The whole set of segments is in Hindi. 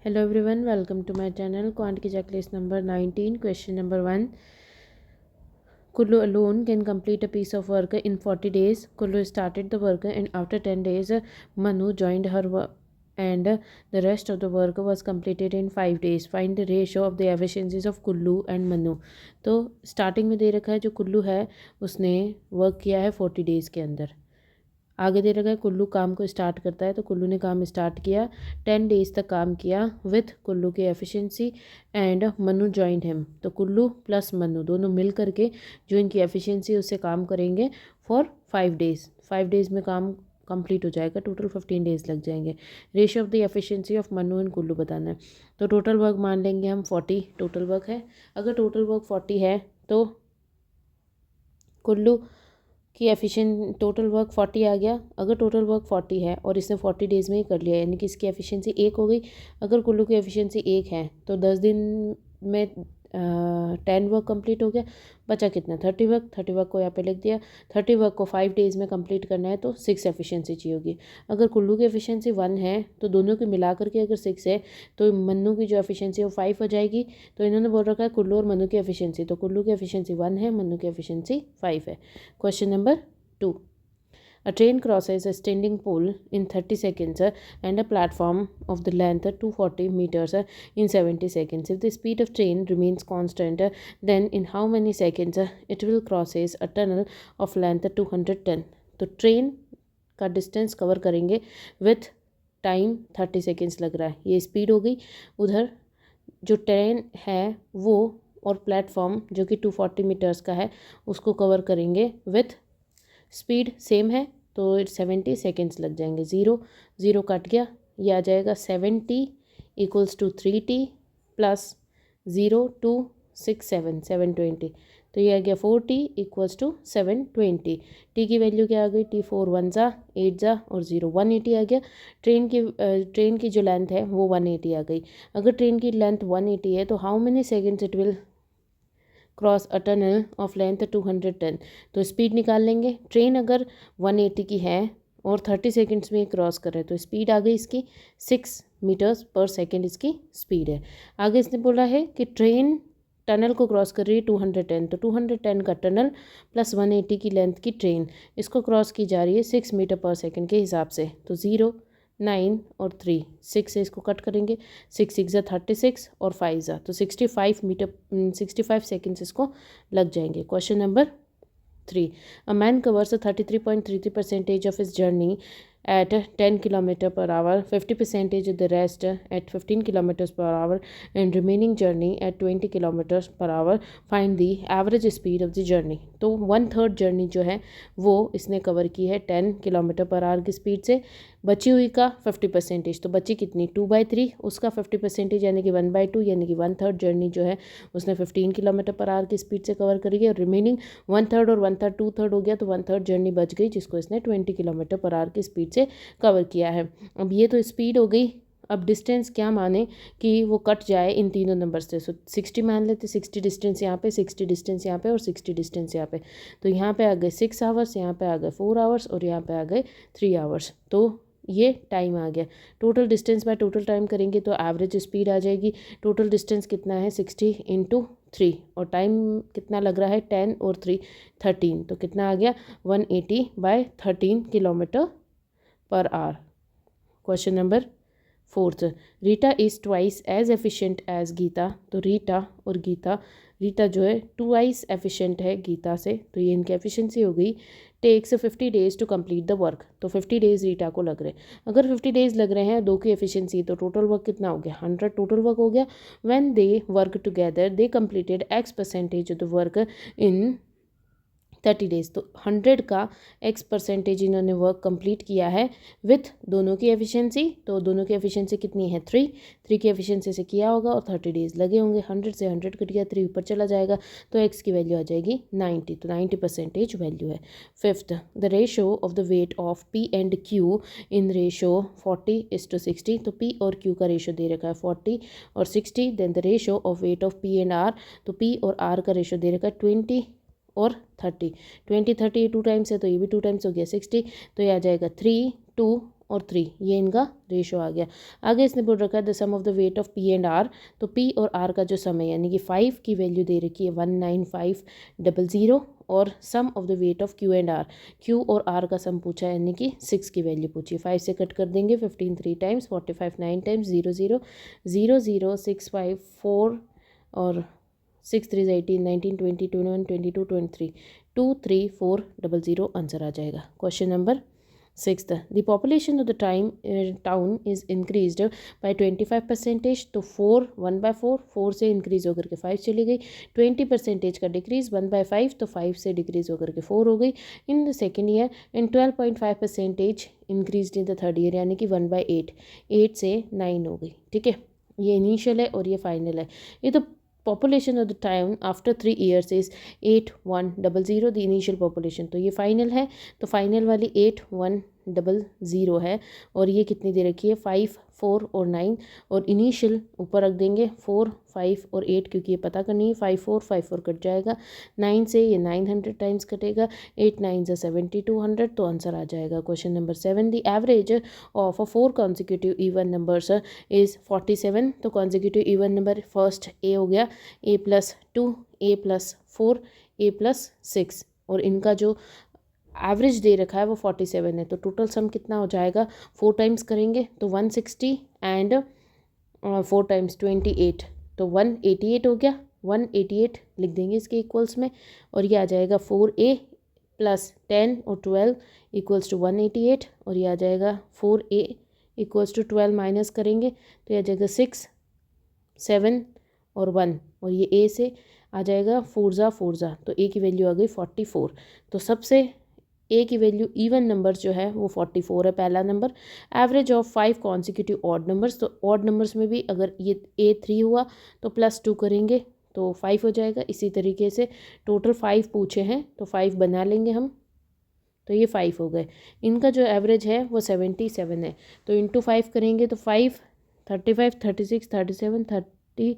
Hello everyone, welcome to my channel Quant की checklist number 19. Question number 1. Kullu alone can complete a piece of work in 40 days. Kullu started the work and after 10 days Manu joined her and the rest of the work was completed in 5 days. Find the ratio of the efficiencies of Kullu and Manu. तो स्टार्टिंग में दे रखा है जो कुल्लू है उसने वर्क किया है 40 डेज़ के अंदर। आगे दे रखा है कुल्लू काम को स्टार्ट करता है तो कुल्लू ने काम स्टार्ट किया 10 डेज़ तक काम किया विथ कुल्लू की efficiency and Manu joined him. तो कुल्लू प्लस मनु दोनों मिल करके जो इनकी एफिशिएंसी उससे काम करेंगे फॉर 5 डेज़। 5 डेज़ में काम कंप्लीट हो जाएगा, टोटल 15 डेज़ लग जाएंगे। Ratio of the efficiency of Manu and Kullu बताना है। तो टोटल वर्क मान लेंगे हम 40 टोटल वर्क है। अगर टोटल वर्क 40 है तो कुल्लू कि एफिशिएंट टोटल वर्क 40 आ गया। अगर टोटल वर्क 40 है और इसने 40 डेज़ में ही कर लिया यानी कि इसकी एफिशिएंसी 1 हो गई। अगर कुल्लू की एफिशिएंसी 1 है तो 10 दिन में 10 वर्क कंप्लीट हो गया। बचा कितना 30 वर्क। 30 वर्क को यहाँ पे लिख दिया। 30 वर्क को 5 डेज़ में कंप्लीट करना है तो 6 एफिशिएंसी चाहिए होगी। अगर कुल्लू की एफिशिएंसी 1 है तो दोनों की मिला करके अगर 6 है तो मन्नू की जो एफिशिएंसी है वो 5 हो जाएगी। तो इन्होंने बोल रखा है कुल्लू और मन्नू की एफिशिएंसी, तो कुल्लू की एफिशिएंसी 1 है, मन्नू की एफिशिएंसी 5 है। Question number 2. A train crosses a standing pole in 30 seconds and a platform of the length 240 meters in 70 seconds. If the speed of train remains constant, then in how many seconds it will crosses a tunnel of length 210. तो ट्रेन का डिस्टेंस कवर करेंगे विथ टाइम 30 सेकेंड्स लग रहा है। ये स्पीड हो गई। उधर जो ट्रेन है वो और प्लेटफॉर्म जो कि 240 मीटर्स का है उसको कवर करेंगे विथ स्पीड सेम है तो 70 सेकेंड्स लग जाएंगे। 0 कट गया, ये आ जाएगा 70 इक्वल्स टू 3t प्लस 0 2 6 7 720। तो ये आ गया 4t इक्वल्स टू 720। टी की वैल्यू क्या आ गई, टी 4 1 ज़ा 8 ज़ा और 0 180 आ गया। ट्रेन की जो लेंथ है वो 180 आ गई। अगर ट्रेन की लेंथ 180 है तो how many seconds it will cross a tunnel of length 210। तो स्पीड निकाल लेंगे। ट्रेन अगर 180 की है और 30 सेकेंड्स में क्रॉस कर रहे हैं तो स्पीड आ गई इसकी 6 मीटर्स पर सेकेंड इसकी स्पीड है। आगे इसने बोला है कि ट्रेन टनल को क्रॉस कर रही है 210, तो 210 का टनल प्लस 180 की लेंथ की ट्रेन इसको क्रॉस की जा रही है 6 मीटर पर सेकेंड के हिसाब से। तो 0 9 और 3 6 से इसको कट करेंगे। 6 6 ज़ा 36 और 5 ज़ा तो 65 सेकेंड्स इसको लग जाएंगे। Question number 3. A man covers a 33.33% of his journey at 10 km per hour, 50% the rest at 15 km per hour and remaining journey at 20 km per hour. Find the average speed of the journey. तो 1/3 जर्नी जो है वो इसने कवर की है 10 किलोमीटर पर आवर की स्पीड से। बची हुई का 50%, तो बची कितनी 2/3, उसका 50% यानी कि 1/2 यानी कि 1/3 जर्नी जो है उसने 15 किलोमीटर पर आवर की स्पीड से कवर करी है। और रिमेनिंग 1/3 और 1/3 2/3 हो गया तो 1/3 जर्नी बच गई जिसको इसने 20 किलोमीटर पर आवर की स्पीड से कवर किया है। अब ये तो स्पीड हो गई। अब डिस्टेंस क्या माने कि वो कट जाए इन तीनों नंबर से। सो 60 मान लेते, 60 डिस्टेंस यहाँ पे, 60 डिस्टेंस यहाँ पे और 60 डिस्टेंस यहाँ पे। तो यहाँ पे आ गए 6 आवर्स, यहाँ पे आ गए 4 आवर्स और यहाँ पे आ गए 3 आवर्स। तो ये टाइम आ गया। Total distance by total time करेंगे तो एवरेज स्पीड आ जाएगी। टोटल डिस्टेंस कितना है 60 × 3 और टाइम कितना लग रहा है 10 और 3 13, तो कितना आ गया 180/13 kilometre per hour. Question number 4. Rita is twice as efficient as Gita. तो रीटा और गीता, रीटा जो है ट्वाइस एफिशिएंट है गीता से, तो ये इनकी एफिशिएंसी हो गई। Takes 50 days to complete the work. तो 50 डेज़ रीटा को लग रहे हैं। अगर 50 डेज़ लग रहे हैं दो की एफिशिएंसी तो टोटल वर्क कितना हो गया 100 टोटल वर्क हो गया। When they work together they completed X% of the work in 30 days. तो 100 का X% इन्होंने वर्क कंप्लीट किया है विथ दोनों की एफिशिएंसी। तो दोनों की एफिशिएंसी कितनी है 3 की एफिशिएंसी से किया होगा और 30 डेज़ लगे होंगे। 100 से 100 कट गया, 3 ऊपर चला जाएगा तो X की वैल्यू आ जाएगी 90, तो 90% वैल्यू है। 5th, the ratio of the weight of P and Q in ratio 40:60। तो P और Q का रेशो दे रखा है 40 और 60। Then the ratio of weight of P and R, तो P और R का रेशो दे रखा है 20 और 30। 20 30 2 टाइम्स है तो ये भी 2 टाइम्स हो गया 60। तो ये आ जाएगा 3 2 और 3, ये इनका रेशो आ गया। आगे इसने बोल रखा है the sum of the weight of P and R, तो पी और आर का जो सम है यानी कि 5 की वैल्यू दे रखी है 19500, और sum of the weight of Q and R, Q और आर का सम पूछा है यानी कि 6 की वैल्यू पूछी। 5 से कट कर देंगे, 15 3 टाइम्स, 45 9 टाइम्स, 0 0 0 0 6 5 4 और 6 3 18 19 20 21 22 23 2 3 4 0 0 आंसर आ जाएगा। Question number 6th, the population of the town is increased by 25%, तो 4 1 by 4, 4 से इंक्रीज होकर के 5 चली गई। 20% का डिक्रीज 1 by 5, तो 5 से डिक्रीज होकर के 4 हो गई in the second year, and 12.5% increase in the third year यानी कि 1 by 8, 8 से 9 हो गई। ठीक है, ये इनिशियल है और ये फाइनल है। ये तो population of the town after 3 years is 8100, the initial population, तो ये फाइनल है, तो फाइनल वाली 8100 है, और ये कितनी दे रखी है 5 4 और 9, और इनिशियल ऊपर रख देंगे 4 5 और 8, क्योंकि ये पता करनी है। 5 4 5 4 कट जाएगा, 9 से ये 900 टाइम्स कटेगा, 8 9 से 7200, तो आंसर आ जाएगा। Question number 7, the average of 4 consecutive even numbers is 47, तो consecutive even number first A हो गया, a+2, a+4, a+6, और इनका जो एवरेज दे रखा है वो 47 है, तो टोटल सम कितना हो जाएगा, 4 टाइम्स करेंगे तो 160 एंड 4 टाइम्स 28, तो 188 हो गया। 188 लिख देंगे इसके इक्वल्स में, और ये आ जाएगा 4a + 10 और 12 = 188, और ये आ जाएगा 4a = 12 माइनस करेंगे तो ये आ जाएगा 6 7 और 1, और ये ए से आ जाएगा 4 तो ए की वैल्यू आ गई 44। तो सबसे ए की वैल्यू इवन नंबर जो है वो 44 है, पहला number. Average of 5 consecutive odd numbers, तो ऑड नंबर्स में भी अगर ये A3 हुआ तो +2 करेंगे तो 5 हो जाएगा। इसी तरीके से टोटल 5 पूछे हैं तो 5 बना लेंगे हम, तो ये 5 हो गए। इनका जो एवरेज है वो 77 है, तो इंटू 5 करेंगे तो 5 35 36 37 30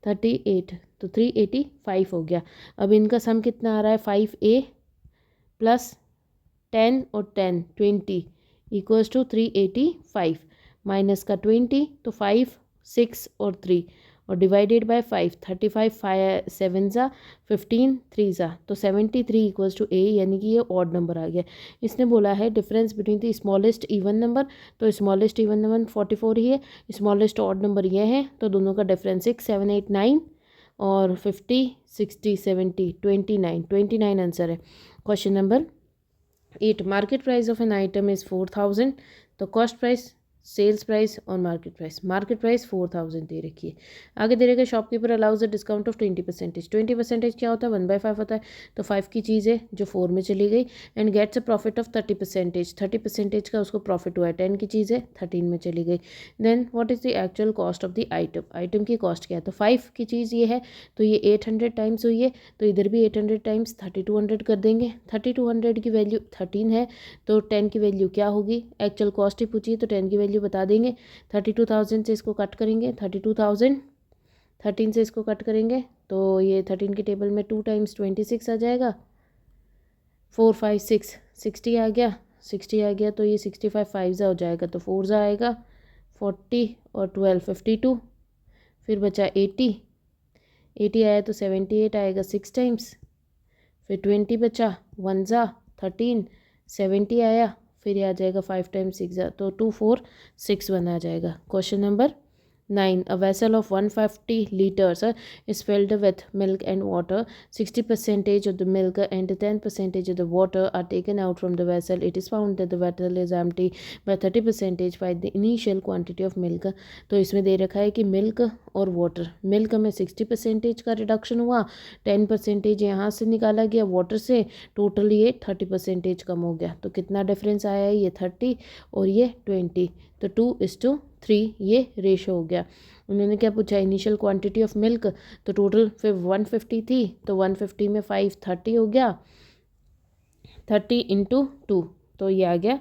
38, तो 385 हो गया। अब इनका सम कितना आ रहा है, 5a + 10 और 10 20 = 385, माइनस का 20, तो 5 6 और 3 और डिवाइडेड बाय 5, 35 5 7 ज़ा 15 3 ज़ा, तो 73 = a, यानी कि ये ऑड नंबर आ गया। इसने बोला है difference between the smallest even number, तो स्मॉलेस्ट इवन नंबर 44 ही है, स्मॉलेस्ट ऑड नंबर ये है, तो दोनों का डिफरेंस 6 7 8 9 और 50 60 70 29 आंसर है। Question number 8, market price of an item is 4000, तो कॉस्ट प्राइस, सेल्स प्राइस और मार्केट प्राइस 4000 दे रखी है। आगे दे रखा shopkeeper allows a discount of 20%। 20% क्या होता है, 1/5 होता है, तो 5 की चीज़ है जो 4 में चली गई, and gets a profit of 30%। 30% का उसको प्रॉफिट हुआ है, 10 की चीज़ है 13 में चली गई। Then what is the actual cost of the item, item की कॉस्ट क्या है, तो 5 की चीज़ ये है, तो ये 800 टाइम्स हुई है, तो इधर भी 800 टाइम्स 3200 कर देंगे। 3200 की वैल्यू 13 है, तो 10 की वैल्यू क्या होगी, एक्चुअल कॉस्ट ही पूछी तो 10 की वैल्यू बता देंगे। 32,000 से इसको कट करेंगे, 32,000 13 से इसको कट करेंगे तो ये 13 की टेबल में 2 टाइम्स 26 आ जाएगा, 4 5 6 60 आ गया, 60 आ गया, तो ये 65 5 हो जाएगा, तो 4 आएगा 40 और 12 52, फिर बचा 80 आया तो 78 आएगा 6 टाइम्स, फिर 20 बचा 1 13 70 आया, फिर ये आ जाएगा 5 टाइम्स 6 तो 2461 आ जाएगा। Question number 9, a vessel of 150 liters is filled with milk and water. 60% of the milk and 10% of the water are taken out from the vessel. It is found that the vessel is empty by 30% by the initial quantity of milk. तो इसमें दे रखा है कि मिल्क और वाटर, मिल्क में 60% का रिडक्शन हुआ, 10% यहाँ से निकाला गया वाटर से, टोटल ये 30% कम हो गया। तो कितना डिफरेंस आया है, ये 30 और ये 20, तो 2:3 ये रेशो हो गया। उन्होंने क्या पूछा, इनिशियल क्वांटिटी ऑफ मिल्क, तो टोटल फिर 150 थी, तो 150 में 5 30 हो गया, 30 × 2, तो ये आ गया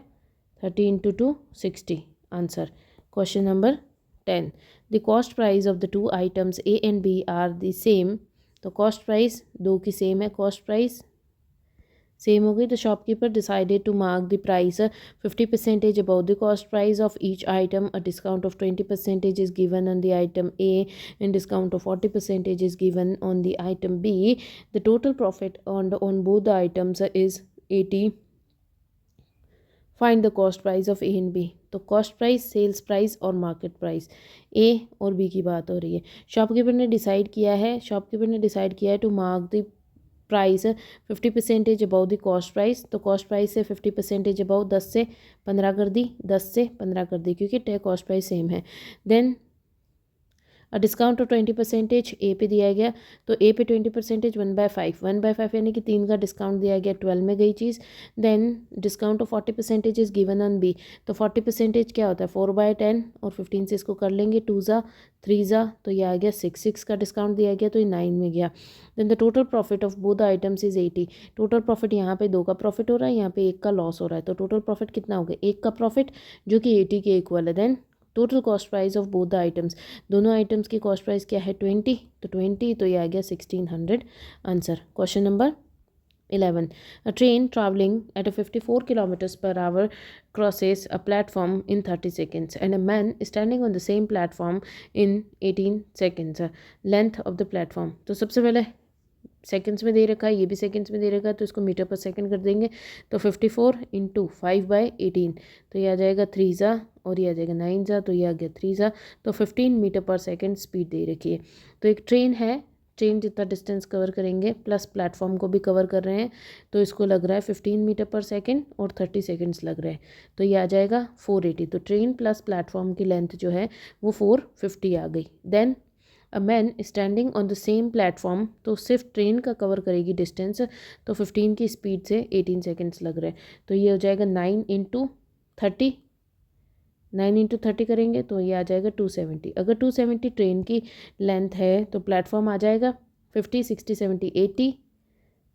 30 × 2 60 answer. Question number 10, the cost price of the 2 items A and B are the same, तो कॉस्ट प्राइस दो की सेम है, कॉस्ट प्राइस सेम हो गई. The shopkeeper decided to mark the price 50% above the cost price of each item. A discount of 20% is given on the item A and discount of 40% is given on the item B. The total profit on both the items is 80. Find the cost price of A and B. तो कॉस्ट प्राइस, सेल्स प्राइस और मार्केट प्राइस, ए और बी की बात हो रही है. शॉपकीपर ने डिसाइड किया है to mark the price 50% above the cost price. तो कॉस्ट प्राइस से 50% अबाउ 10 से 15 कर दी, 10 से 15 कर दी क्योंकि कॉस्ट प्राइस सेम है. देन डिस्काउंट ऑफ 20% ए पे दिया गया. तो ए पे 20% 1/5 यानी कि 3 का डिस्काउंट दिया गया, 12 में गई चीज़. Then discount of 40% is given on B. तो 40% क्या होता है 4/10 और 15 से इसको कर लेंगे 2 ज़ा 3 ज़ा, तो ये आ गया 6 का डिस्काउंट दिया गया तो ये 9 में गया. Then the total profit of both items is 80. Total profit यहाँ पे 2 का प्रॉफिट हो रहा है, यहाँ पे 1 का लॉस हो रहा है. तो टोटल प्रॉफिट कितना हो गया 1 का प्रॉफिट जो कि 80 के इक्वल है. Then total cost price of both the items, दोनों आइटम्स की कॉस्ट प्राइस क्या है 20. तो 20 तो ये आ गया 1600 answer. Question number 11. A train traveling at a 54 kilometers per hour crosses a platform in 30 seconds and a man is standing on the same platform in 18 seconds. Length of the platform. तो सबसे पहले सेकंड्स में दे रखा है, ये भी सेकंड्स में दे रखा है, तो इसको मीटर पर सेकंड कर देंगे. तो 54 इंटू 5/18 तो ये आ जाएगा 3 ज़ा और ये आ जाएगा 9 ज़ा, तो ये आ गया 3 ज़ा. तो 15 मीटर पर सेकंड स्पीड दे रखी है. तो एक ट्रेन है, ट्रेन जितना डिस्टेंस कवर करेंगे प्लस प्लेटफॉर्म को भी कवर कर रहे हैं, तो इसको लग रहा है 15 मीटर पर सेकंड और 30 सेकंड्स लग रहे हैं. तो ये आ जाएगा 480. तो ट्रेन प्लस प्लेटफॉर्म की लेंथ जो है वो 450 आ गई. Then a man standing on the same platform, तो सिर्फ ट्रेन का कवर करेगी डिस्टेंस, तो 15 की स्पीड से 18 सेकंड्स लग रहे हैं. तो ये हो जाएगा 9 इंटू 30, 9 इंटू 30 करेंगे तो ये आ जाएगा 270. अगर 270 ट्रेन की लेंथ है तो प्लेटफॉर्म आ जाएगा 50, 60, 70, 80,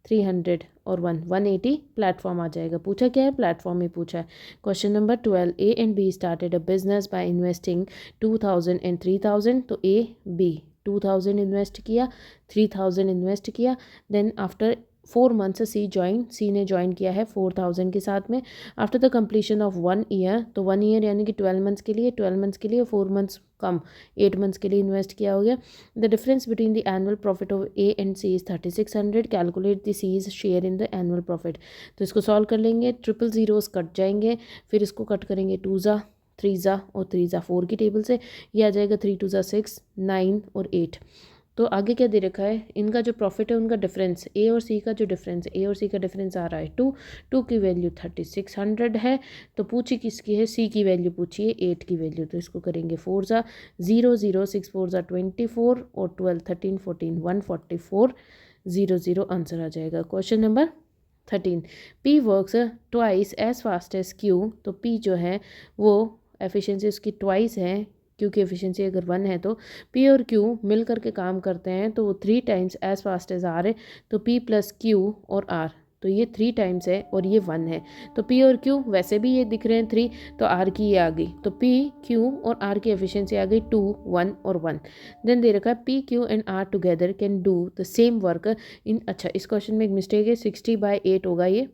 300 और 180 प्लेटफॉर्म आ जाएगा. पूछा क्या है प्लेटफॉर्म ही पूछा है. Question number 12. A and be started a business by investing 2000 and 3000. तो ए बी 2000 इन्वेस्ट किया, 3000 इन्वेस्ट किया. देन आफ्टर 4 मंथ्स सी ने ज्वाइन किया है 4000 के साथ में. After the completion of 1 year, तो 1 ईयर यानी कि 12 मंथ्स के लिए, 4 मंथ्स कम 8 मंथ्स के लिए इन्वेस्ट किया हो गया. The difference between the annual profit of A and C is 3600. Calculate the C's share in the annual profit. तो इसको सॉल्व कर लेंगे, 000 कट जाएंगे, फिर इसको कट करेंगे 2 ज़ा 3 ज़ा और 3 ज़ा 4 की टेबल से. ये आ जाएगा 3 2 ज़ा 6, 9 और 8. तो आगे क्या दे रखा है, इनका जो प्रॉफिट है उनका डिफरेंस, ए और सी का जो डिफरेंस है, ए और सी का डिफरेंस आ रहा है 2 की वैल्यू 3600 है. तो पूछी किसकी है, सी की वैल्यू पूछी है 8 की वैल्यू. तो इसको करेंगे 4 ज़ा 0 0 6 4 ज़ा 24 और 12 13 14 144 00 आंसर आ जाएगा. Question number 13. P works twice as fast as Q. तो पी जो है वो एफिशिएंसी उसकी ट्वाइस है, क्यू की एफिशिएंसी अगर 1 है तो पी और क्यू मिल करके काम करते हैं तो वो 3 times as fast as R है. तो पी प्लस क्यू और आर, तो ये 3 टाइम्स है और ये 1 है. तो पी और क्यू वैसे भी ये दिख रहे हैं 3, तो आर की ये आ गई. तो पी क्यू और आर की एफिशिएंसी आ गई 2 1 और 1. देन दे रखा है P Q and R together can do the same work in, अच्छा इस क्वेश्चन में एक मिस्टेक है, 60/8 होगा ये.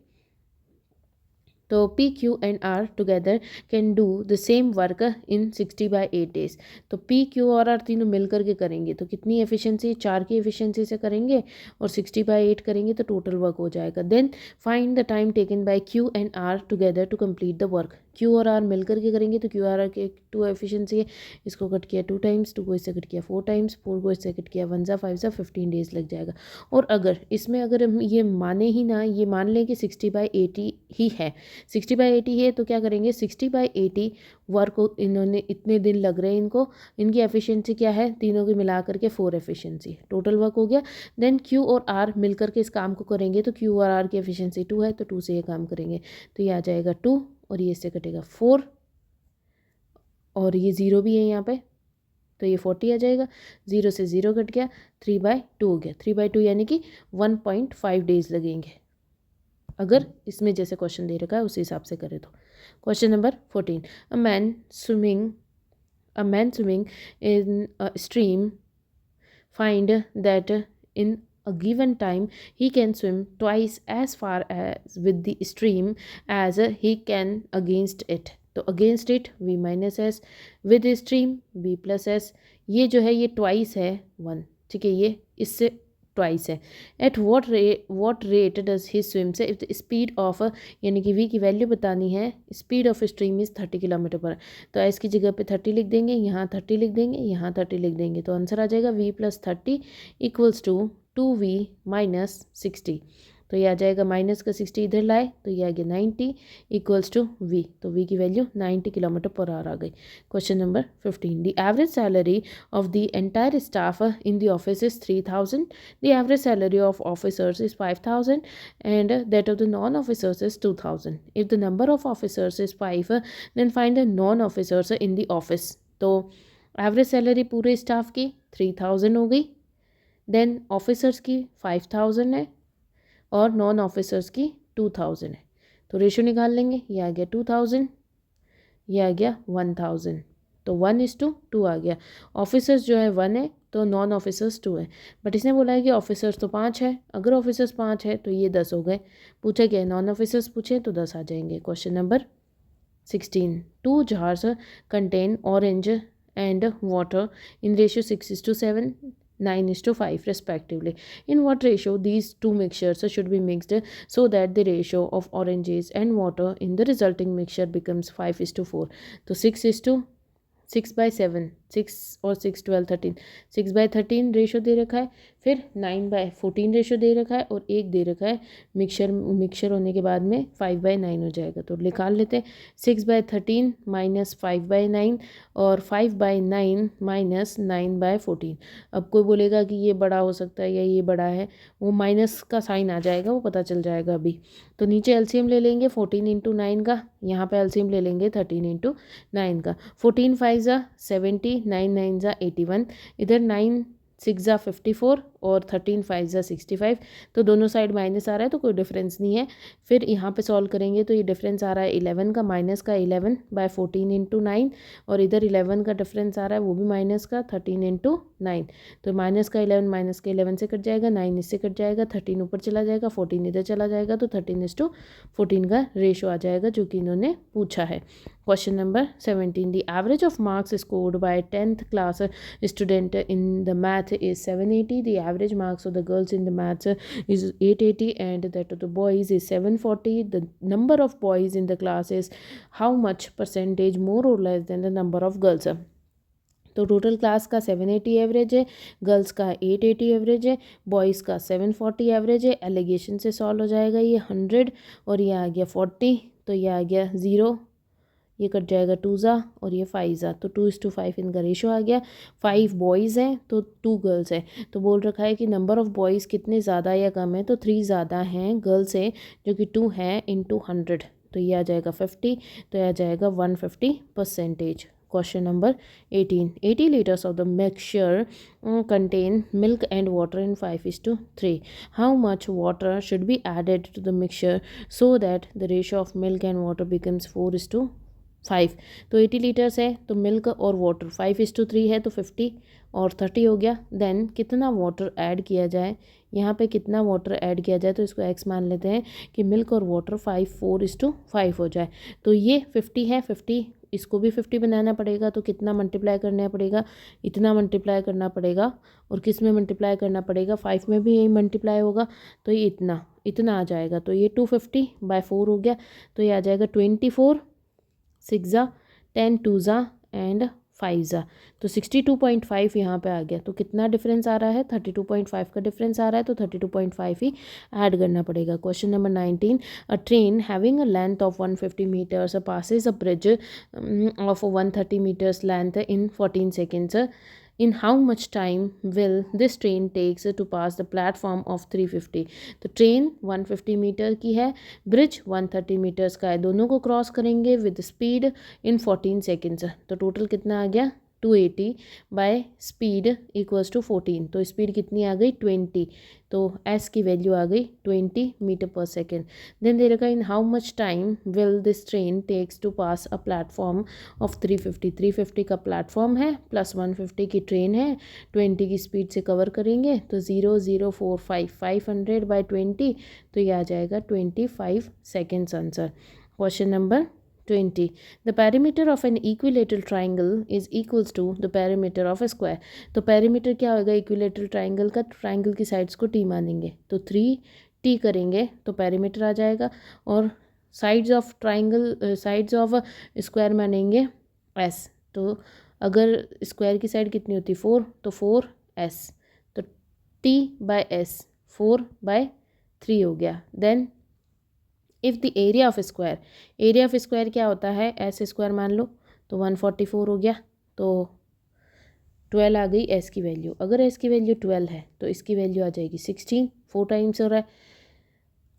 तो P Q and R together can do the same work in 60/8 days. तो पी क्यू और आर तीनों मिल करके करेंगे तो कितनी एफिशिएंसी, 4 की एफिशिएंसी से करेंगे और 60/8 करेंगे तो टोटल वर्क हो जाएगा. Then find the time taken by Q and R together to complete the work. Q और आर मिल करके करेंगे तो क्यू आर के 2 एफिशिएंसी है, इसको कट किया 2 टाइम्स, 2 को इससे कट किया 4 टाइम्स, 4 को इससे कट किया 1 ज़ा 5 ज़ा 15 डेज लग जाएगा. और अगर इसमें अगर हम ये माने ही ना, ये मान लें कि 60/80 ही है, 60/80 है, तो क्या करेंगे 60/80 वर्क इन्होंने इतने दिन लग रहे हैं इनको, इनकी एफिशिएंसी क्या है, तीनों की मिला करके 4 एफिशिएंसी, टोटल वर्क हो गया. देन क्यू और आर मिल करके इस काम को करेंगे तो क्यू और आर की एफिशिएंसी 2 है, तो 2 से ये काम करेंगे तो ये आ जाएगा 2 और ये इससे कटेगा 4 और ये 0 भी है यहाँ पे, तो ये 40 आ जाएगा. 0 से 0 कट गया, 3/2 हो गया. 3/2 यानी कि 1.5 डेज लगेंगे अगर इसमें जैसे क्वेश्चन दे रखा है उसी हिसाब से करें तो. Question number 14. A man swimming in a stream find that in a given time he can swim twice as far as with the stream as he can against it. तो against it v minus S, with stream v plus S. ये जो है ये ट्वाइस है 1, ठीक है, ये इससे ट्वाइस है. At what rate does he swim से इफ द स्पीड ऑफ यानी कि v की वैल्यू बतानी है, speed of stream is 30 kilometre per. तो एस की जगह पे 30 लिख देंगे, यहाँ 30 लिख देंगे, यहाँ 30 लिख देंगे. तो आंसर आ जाएगा v plus 30 equals to 2v minus 60. तो ये आ जाएगा माइनस का 60 इधर लाए तो ये आ गया 90 इक्वल्स टू v. तो v की वैल्यू 90 किलोमीटर पर आवर आ गई. Question number 15. The average salary of the entire staff in the office is 3000. The average salary of officers is 5000 and that of the non officers is 2000. If the number of officers is 5 then find the non officers in the office. तो एवरेज सैलरी पूरे स्टाफ की 3000 हो गई, देन ऑफिसर्स की 5000 है और नॉन ऑफिसर्स की 2000 है. तो रेशो निकाल लेंगे, ये आ गया 2000, ये आ गया 1000. तो 1:2 आ गया. ऑफिसर्स जो है 1 है तो नॉन ऑफिसर्स 2 है. बट इसने बोला है कि ऑफिसर्स तो 5 है. अगर ऑफिसर्स 5 है तो ये 10 हो गए. पूछा क्या है, नॉन ऑफिसर्स पूछे तो 10 आ जाएंगे. Question number 16. 2 jars contain orange and water in ratio 6:7, 9:5 respectively. In what ratio these two mixtures should be mixed so that the ratio of oranges and water in the resulting mixture becomes 5:4? तो 6:7, 6 और 6 12 13, 6/13 रेशो दे रखा है, फिर 9/14 रेशो दे रखा है और एक दे रखा है मिक्सचर होने के बाद में 5/9 हो जाएगा. तो निकाल लेते हैं. 6/13 माइनस 5/9 और 5/9 माइनस 9/14. अब कोई बोलेगा कि ये बड़ा हो सकता है या ये बड़ा है, वो माइनस का साइन आ जाएगा, वो पता चल जाएगा अभी. तो नीचे एलसीएम ले लेंगे 14 × 9 का, यहाँ पे एलसीएम ले लेंगे 13 × 9 का. 14 5 70, 9 9 81, इधर 9 6 54 और 13 5 65. तो दोनों साइड माइनस आ रहा है तो कोई डिफरेंस नहीं है. फिर यहाँ पे सॉल्व करेंगे तो ये डिफरेंस आ रहा है 11 का, माइनस का 11/14 × 9 और इधर 11 का डिफरेंस आ रहा है वो भी माइनस का 13 × 9. तो माइनस का 11 माइनस के 11 से कट जाएगा, 9 इससे कट जाएगा, 13 ऊपर चला जाएगा, 14 इधर चला जाएगा. तो 13:14 का रेशो आ जाएगा जो कि इन्होंने पूछा है. Question number 17. The average of marks scored by 10th class student in the math is 780. The average marks of the girls in the maths is 880 and that of the boys is 740. The number of boys in the class is how much percentage more और less than the number of girls. तो टोटल क्लास का 780 एवरेज है, गर्ल्स का 880 एवरेज है, बॉयज़ का 740 एवरेज है. एलिगेशन से सॉल्व हो जाएगा ये 100 और ये आ गया 40. तो ये आ गया 0, ये कट जाएगा 2 और ये 5 तो 2:5 इनका रेशो आ गया. 5 बॉयज़ हैं तो 2 गर्ल्स हैं. तो बोल रखा है कि नंबर ऑफ़ बॉयज़ कितने ज़्यादा या कम है, तो 3 ज़्यादा हैं गर्ल्स से जो कि 2 हैं × 100. तो ये आ जाएगा 50. तो यह आ जाएगा 150%. Question number 18. 80 liters of the mixture contain milk and water in 5:3. How much water should be added to the mixture so that the ratio of milk and water becomes 4:5? तो 80 लीटर्स है तो मिल्क और वाटर 5:3 है तो 50 और 30 हो गया. देन कितना वाटर ऐड किया जाए, यहाँ पे कितना वाटर ऐड किया जाए, तो इसको x मान लेते हैं कि मिल्क और वाटर 4:5 हो जाए. तो ये 50 है, 50 इसको भी 50 बनाना पड़ेगा. तो कितना मल्टीप्लाई करना पड़ेगा, इतना मल्टीप्लाई करना पड़ेगा. और किस में मल्टीप्लाई करना पड़ेगा, 5 में भी यही मल्टीप्लाई होगा. तो ये इतना आ जाएगा. तो ये 250/4 हो गया. तो ये आ जाएगा 24 6 10 2 एंड 5 तो 62.5 यहाँ पे आ गया. तो कितना डिफरेंस आ रहा है, 32.5 का डिफरेंस आ रहा है. तो 32.5 ही ऐड करना पड़ेगा. Question number 19. A train having a length of 150 metres passes a bridge of 130 metres length in 14 seconds. In how much time will this train takes to pass the platform of 350? तो ट्रेन 150 मीटर की है, ब्रिज 130 मीटर्स का है, दोनों को क्रॉस करेंगे विद स्पीड इन 14 सेकेंड्स. तो टोटल कितना आ गया 280 बाय स्पीड इक्वल्स टू 14, तो स्पीड कितनी आ गई 20, तो एस की वैल्यू आ गई 20 मीटर पर सेकेंड। देन दे रखा in how much time will this train takes to pass a platform of 350 का प्लेटफॉर्म है प्लस 150 की ट्रेन है, 20 की स्पीड से कवर करेंगे तो 0045 500 बाई 20, तो ये आ जाएगा 25 seconds answer. Question number 20, the perimeter of an equilateral triangle is equals to the perimeter of a square। तो perimeter क्या होगा इक्विलेटरल ट्राइंगल का, ट्राइंगल की साइड्स को t मानेंगे तो 3t करेंगे तो perimeter आ जाएगा, और sides of triangle sides of square मानेंगे s, तो अगर स्क्वायर की साइड कितनी होती 4 तो 4s, तो t बाय s 4/3 हो गया। Then if the area of square, area of square क्या होता है एस स्क्वायर मान लो, तो 144 हो गया, तो 12 आ गई एस की वैल्यू। अगर एस की वैल्यू 12 है तो इसकी वैल्यू आ जाएगी 16, 4 टाइम्स हो रहा है।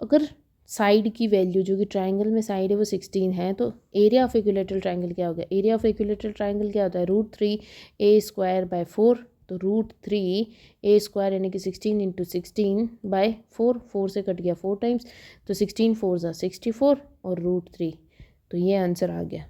अगर साइड की वैल्यू जो कि ट्राइंगल में साइड है वो 16 है, तो एरिया ऑफ इक्विलेटरल ट्राइंगल क्या हो गया, एरिया ऑफ इक्विलेटरल ट्राइंगल क्या होता है √3a² तो √3a² यानी कि 16 इंटू 16/4, 4 से कट गया 4 टाइम्स, तो 16 4 ज़ा 64 और √3, तो ये आंसर आ गया।